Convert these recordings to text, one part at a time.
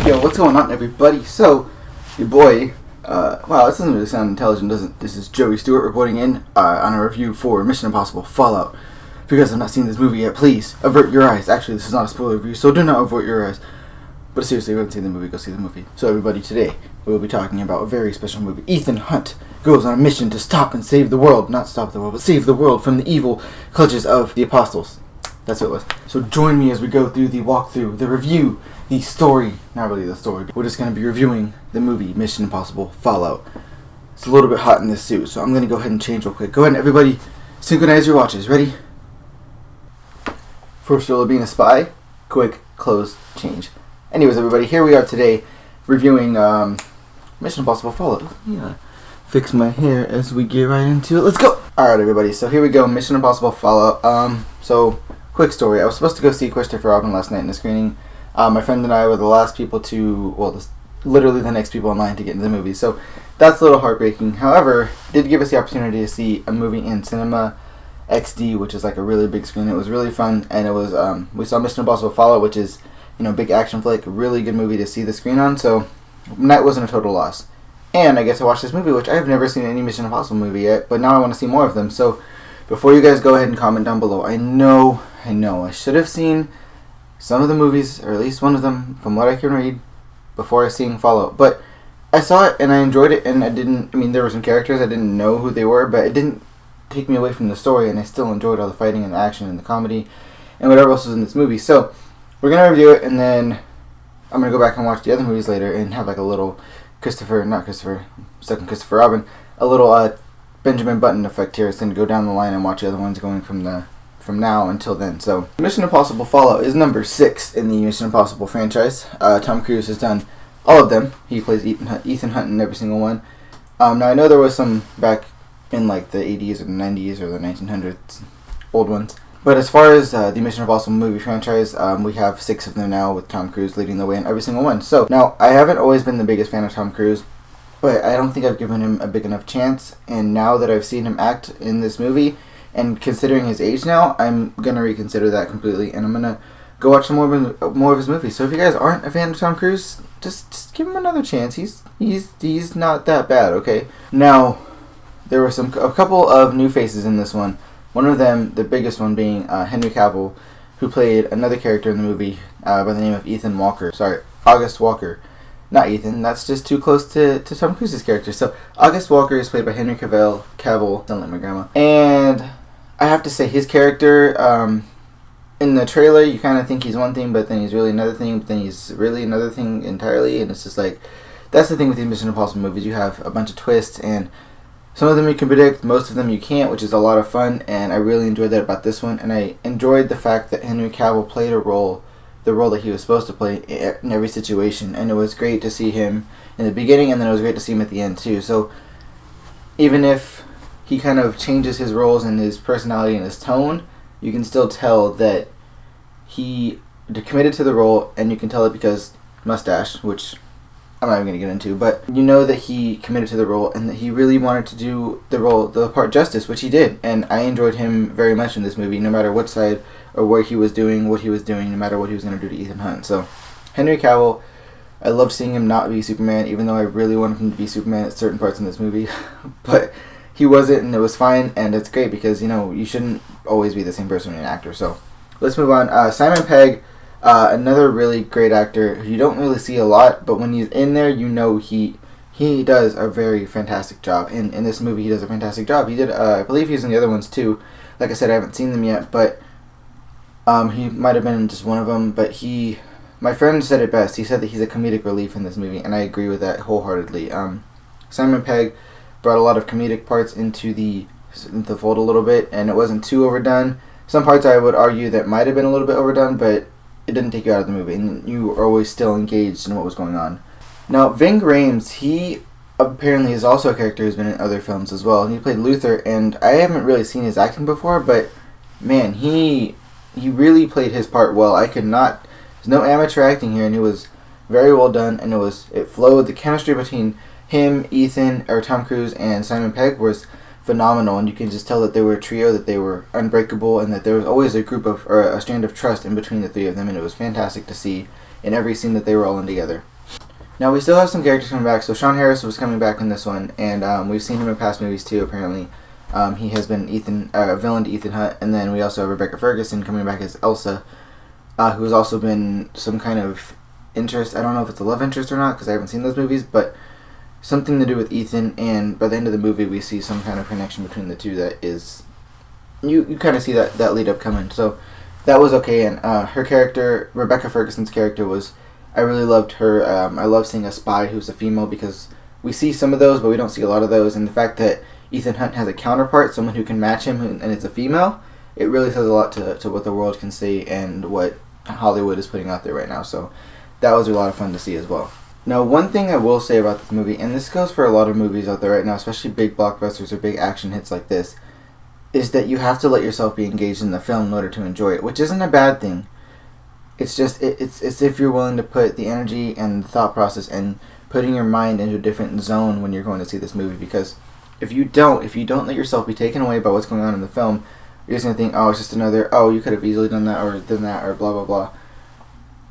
Yo, what's going on, everybody? So, your boy, wow, this doesn't really sound intelligent, does it? This is Joey Stewart reporting in on a review for Mission Impossible Fallout. If you guys have not seen this movie yet, please avert your eyes. Actually, this is not a spoiler review, so do not avert your eyes. But seriously, if you haven't seen the movie, go see the movie. So, everybody, today we will be talking about a very special movie. Ethan Hunt goes on a mission to stop and save the world. Not stop the world, but save the world from the evil clutches of the Apostles. That's what it was. So join me as we go through the walkthrough, the review, the story. Not really the story. We're just going to be reviewing the movie Mission Impossible Fallout. It's a little bit hot in this suit, so I'm going to go ahead and change real quick. Go ahead and everybody synchronize your watches. Ready? First rule of being a spy, quick, close, change. Anyways, everybody, here we are today reviewing Mission Impossible Fallout. Yeah. Fix my hair as we get right into it. Let's go! Alright, everybody, so here we go. Mission Impossible Fallout. Quick story. I was supposed to go see Christopher Robin last night in the screening. My friend and I were the last people to, literally the next people in line to get into the movie. So that's a little heartbreaking. However, it did give us the opportunity to see a movie in Cinema XD, which is like a really big screen. It was really fun, and it was we saw Mission Impossible Fallout, which is big action flick, a really good movie to see the screen on. So that wasn't a total loss. And I get to watch this movie, which I have never seen any Mission Impossible movie yet, but now I want to see more of them. So before you guys go ahead and comment down below, I know I should have seen some of the movies, or at least one of them, from what I can read, before I seen Fallout. But I saw it, and I enjoyed it, and there were some characters, I didn't know who they were, but it didn't take me away from the story, and I still enjoyed all the fighting and the action and the comedy, and whatever else was in this movie. So, we're going to review it, and then I'm going to go back and watch the other movies later, and have like a little second Christopher Robin, a little Benjamin Button effect here. It's going to go down the line and watch the other ones going from now until then. So Mission Impossible Fallout is number 6 in the Mission Impossible franchise. Tom Cruise has done all of them. He plays Ethan Hunt in every single one. Now I know there was some back in like the 80s or the 90s or the 1900s, old ones. But as far as the Mission Impossible movie franchise, we have 6 of them now with Tom Cruise leading the way in every single one. So now I haven't always been the biggest fan of Tom Cruise, but I don't think I've given him a big enough chance. And now that I've seen him act in this movie, and considering his age now, I'm going to reconsider that completely, and I'm going to go watch some more of his movies. So if you guys aren't a fan of Tom Cruise, just give him another chance. He's not that bad, okay? Now, there were a couple of new faces in this one. One of them, the biggest one, being Henry Cavill, who played another character in the movie by the name of August Walker. Not Ethan, that's just too close to Tom Cruise's character. So, August Walker is played by Henry Cavill, don't like my grandma. And I have to say, his character, in the trailer, you kind of think he's one thing, but then he's really another thing, but then he's really another thing entirely, and it's just like, that's the thing with these Mission Impossible movies. You have a bunch of twists, and some of them you can predict, most of them you can't, which is a lot of fun, and I really enjoyed that about this one, and I enjoyed the fact that Henry Cavill played the role that he was supposed to play in every situation, and it was great to see him in the beginning, and then it was great to see him at the end, too. So, even if he kind of changes his roles and his personality and his tone, you can still tell that he committed to the role, and you can tell it because mustache, which I'm not even going to get into, but you know that he committed to the role and that he really wanted to do the part justice, which he did, and I enjoyed him very much in this movie, no matter what side or where he was doing, what he was doing, no matter what he was going to do to Ethan Hunt. So, Henry Cavill, I loved seeing him not be Superman, even though I really wanted him to be Superman at certain parts in this movie, but he wasn't, and it was fine, and it's great because, you shouldn't always be the same person when you're an actor. So, let's move on. Simon Pegg, another really great actor who you don't really see a lot, but when he's in there, he does a very fantastic job. In this movie, he does a fantastic job. He did, I believe he's in the other ones too. Like I said, I haven't seen them yet, but He might have been in just one of them, but my friend said it best. He said that he's a comedic relief in this movie, and I agree with that wholeheartedly. Simon Pegg brought a lot of comedic parts into the fold a little bit, and it wasn't too overdone. Some parts I would argue that might have been a little bit overdone, but it didn't take you out of the movie, and you were always still engaged in what was going on. Now, Ving Rhames, he apparently is also a character who's been in other films as well, and he played Luther, and I haven't really seen his acting before, but man, he really played his part well. There's no amateur acting here, and it was very well done, and it flowed. The chemistry between him, Tom Cruise, and Simon Pegg was phenomenal, and you can just tell that they were a trio, that they were unbreakable, and that there was always a strand of trust in between the three of them, and it was fantastic to see in every scene that they were all in together. Now, we still have some characters coming back. So Sean Harris was coming back in this one, and we've seen him in past movies too, apparently. He has been a villain to Ethan Hunt, and then we also have Rebecca Ferguson coming back as Elsa, who has also been some kind of interest. I don't know if it's a love interest or not, because I haven't seen those movies, but something to do with Ethan, and by the end of the movie we see some kind of connection between the two that is... You kind of see that lead up coming, so that was okay, and her character, Rebecca Ferguson's character, was... I really loved her. I love seeing a spy who's a female, because we see some of those, but we don't see a lot of those, and the fact that Ethan Hunt has a counterpart, someone who can match him, and it's a female, it really says a lot to what the world can see and what Hollywood is putting out there right now, so that was a lot of fun to see as well. Now, one thing I will say about this movie, and this goes for a lot of movies out there right now, especially big blockbusters or big action hits like this, is that you have to let yourself be engaged in the film in order to enjoy it, which isn't a bad thing. It's just, it's if you're willing to put the energy and the thought process and putting your mind into a different zone when you're going to see this movie, because if you don't let yourself be taken away by what's going on in the film, you're just going to think, oh, it's just another, oh, you could have easily done that, or blah, blah, blah.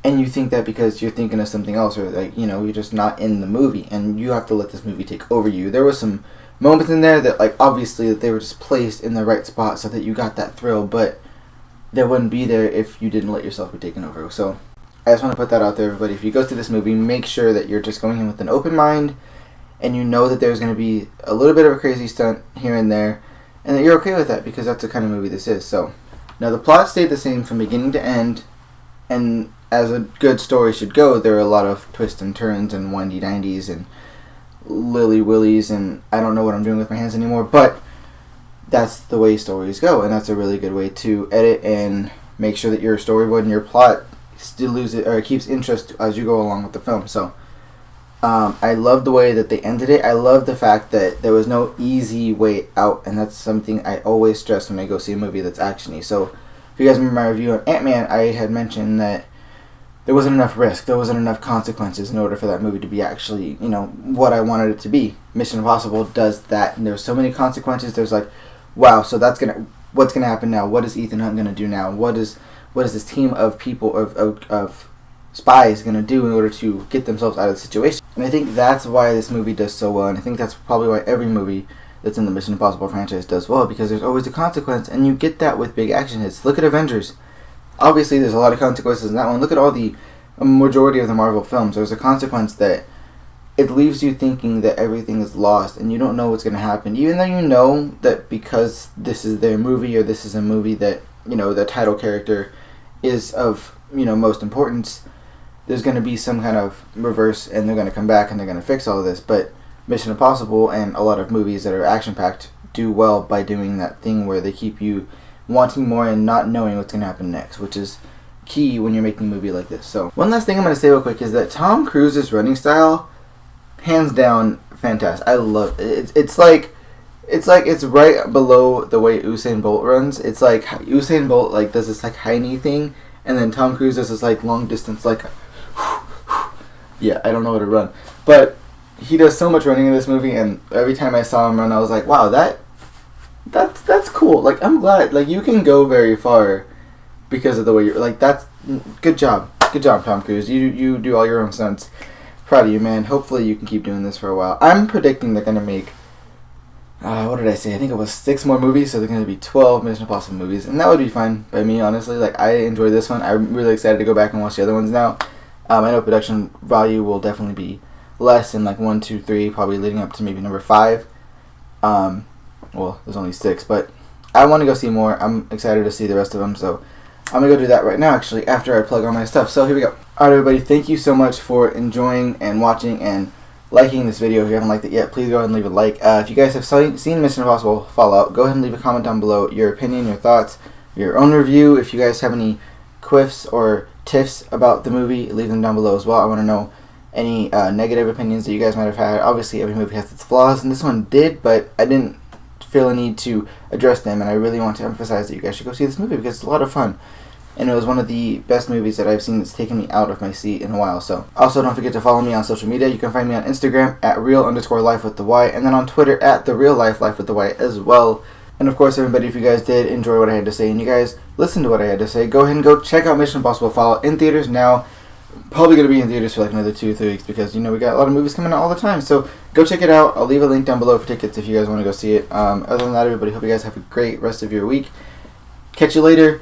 And you think that because you're thinking of something else, or like, you're just not in the movie, and you have to let this movie take over you. There was some moments in there that, like, obviously that they were just placed in the right spot so that you got that thrill, but they wouldn't be there if you didn't let yourself be taken over. So I just want to put that out there, everybody. If you go through this movie, make sure that you're just going in with an open mind, and you know that there's going to be a little bit of a crazy stunt here and there, and that you're okay with that, because that's the kind of movie this is. So now the plot stayed the same from beginning to end, and as a good story should go, there are a lot of twists and turns and windy-dindies and lily-willies, and I don't know what I'm doing with my hands anymore, but that's the way stories go, and that's a really good way to edit and make sure that your storyboard and your plot still keeps interest as you go along with the film. So I love the way that they ended it. I love the fact that there was no easy way out, and that's something I always stress when I go see a movie that's actiony. So if you guys remember my review on Ant-Man, I had mentioned that there wasn't enough risk, there wasn't enough consequences in order for that movie to be actually, what I wanted it to be. Mission Impossible does that, and there's so many consequences. There's like, wow, so what's gonna happen now? What is Ethan Hunt gonna do now? What is this team of people of spies gonna do in order to get themselves out of the situation? And I think that's why this movie does so well, and I think that's probably why every movie that's in the Mission Impossible franchise does well, because there's always a consequence, and you get that with big action hits. Look at Avengers. Obviously, there's a lot of consequences in that one. Look at all the majority of the Marvel films. There's a consequence that it leaves you thinking that everything is lost and you don't know what's going to happen, even though you know that because this is their movie, or this is a movie that, the title character is of, most importance, there's going to be some kind of reverse, and they're going to come back and they're going to fix all of this. But Mission Impossible and a lot of movies that are action-packed do well by doing that thing where they keep you wanting more and not knowing what's going to happen next, which is key when you're making a movie like this. So one last thing I'm going to say real quick is that Tom Cruise's running style, hands down, fantastic. I love it. It's right below the way Usain Bolt runs. It's like Usain Bolt does this high knee thing, and then Tom Cruise does this long distance yeah, I don't know how to run, but he does so much running in this movie, and every time I saw him run, I was like, wow, that's cool. I'm glad you can go very far because of the way you're that's good job, Tom Cruise. You do all your own stunts. Proud of you, man. Hopefully you can keep doing this for a while. I'm predicting they're gonna make what did I say? I think it was 6 more movies, so they're gonna be 12 Mission Impossible movies, and that would be fine by me, honestly. I enjoyed this one. I'm really excited to go back and watch the other ones now. I know production value will definitely be less in 1, 2, 3, probably leading up to maybe number 5. Well, there's only 6, but I want to go see more. I'm excited to see the rest of them, so I'm going to go do that right now, actually, after I plug all my stuff. So here we go. Alright, everybody, thank you so much for enjoying and watching and liking this video. If you haven't liked it yet, please go ahead and leave a like. If you guys have seen Mission Impossible Fallout, go ahead and leave a comment down below, your opinion, your thoughts, your own review. If you guys have any quiffs or tiffs about the movie, leave them down below as well. I want to know any negative opinions that you guys might have had. Obviously, every movie has its flaws, and this one did, but I didn't feel a need to address them, and I really want to emphasize that you guys should go see this movie because it's a lot of fun. And it was one of the best movies that I've seen that's taken me out of my seat in a while. So, also don't forget to follow me on social media. You can find me on Instagram at real_life_with_y, and then on Twitter at @thereallife_life_with_y as well. And of course, everybody, if you guys did enjoy what I had to say and you guys listened to what I had to say, go ahead and go check out Mission Impossible Fallout in theaters now. Probably going to be in theaters for like another 2 or 3 weeks because, we got a lot of movies coming out all the time. So go check it out. I'll leave a link down below for tickets if you guys want to go see it. Other than that, everybody, hope you guys have a great rest of your week. Catch you later.